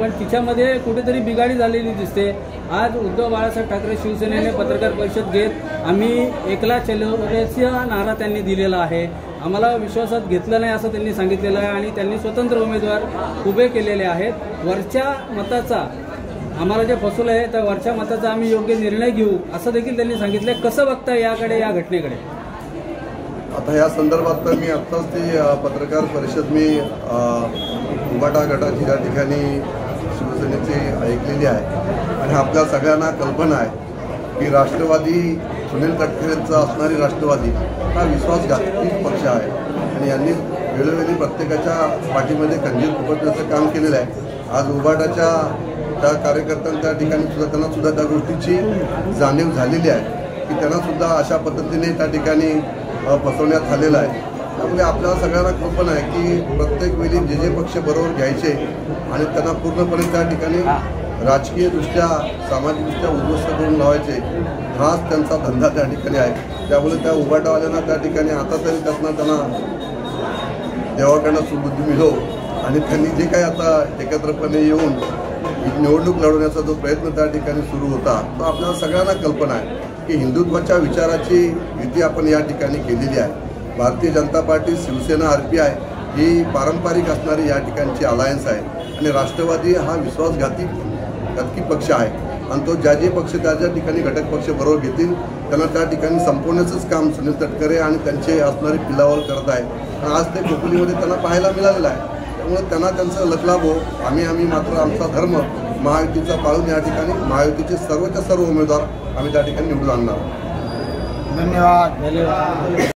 पण तिच्यामध्ये कुठेतरी बिघाडी झालेली दिसते। आज उद्धव बाळासाहेब ठाकरे शिवसेनेने पत्रकार परिषद घेत आम्ही एकला चलोचा नारा त्यांनी दिलेला आहे। आम्हाला विश्वासात घेतलं नाही असं त्यांनी सांगितलेलं आहे आणि त्यांनी स्वतंत्र उमेदवार उभे केलेले आहेत। वरच्या मताचा आम्हाला जे फसवलं आहे त्या वरच्या मताचा आम्ही योग्य निर्णय घेऊ असं देखील त्यांनी सांगितलं। कसं बघता याकडे, या घटनेकडे? आता या संदर्भात तर मी आत्ताच ती पत्रकार परिषद मी उबाटा गटाची या ठिकाणी शिवसेनेची ऐकलेली आहे आणि आपल्या सगळ्यांना कल्पना आहे की राष्ट्रवादी सुनील तटकरेंचा असणारी राष्ट्रवादी हा विश्वासघाती पक्ष आहे आणि यांनी वेळोवेळी प्रत्येकाच्या पाठीमध्ये खंजीर खुपसण्याचं काम केलेलं आहे। आज उबाटाच्या त्या कार्यकर्त्यांना त्या ठिकाणी त्यांना सुद्धा त्या गोष्टीची जाणीव झालेली आहे की त्यांना सुद्धा अशा पद्धतीने त्या ठिकाणी फसवण्यात आलेलं आहे। त्यामुळे आपल्याला सगळ्यांना कल्पना आहे की प्रत्येक वेळी जे पक्ष बरोबर घ्यायचे आणि त्यांना पूर्णपणे त्या ठिकाणी राजकीयदृष्ट्या सामाजिकदृष्ट्या उद्ध्वस्त करून लावायचे हाच त्यांचा धंदा त्या ठिकाणी आहे। त्यामुळे त्या उबाटावाल्यांना त्या ठिकाणी आता तरी त्यांना देवाकडनं सुबुद्धी मिळो आणि त्यांनी जे काही आता एकत्रपणे येऊन निवडणूक लढवण्याचा जो प्रयत्न त्या ठिकाणी सुरू होता तो आपल्याला सगळ्यांना कल्पना आहे की हिंदुत्वाच्या विचाराची युती आपण या ठिकाणी केलेली आहे। भारतीय जनता पार्टी, शिवसेना, RPI ही पारंपरिक असणारी या ठिकाणची अलायन्स आहे आणि राष्ट्रवादी हा विश्वासघाती पक्ष आहे आणि तो जे पक्ष त्या ठिकाणी घटक पक्ष बरोबर घेतील त्यांना त्या ठिकाणी संपवण्याचंच काम सुनील तटकरे आणि त्यांचे असणारे पिल्लावर करत आहे आणि आज ते खोपलीमध्ये त्यांना पाहायला मिळालेलं आहे। त्यामुळे त्यांना त्यांचं लखलाभ हो, आम्ही मात्र आमचा धर्म महायुतीचा पाळून या ठिकाणी महायुतीचे सर्वच्या सर्व उमेदवार आम्ही त्या ठिकाणी निवडून आणणार। धन्यवाद।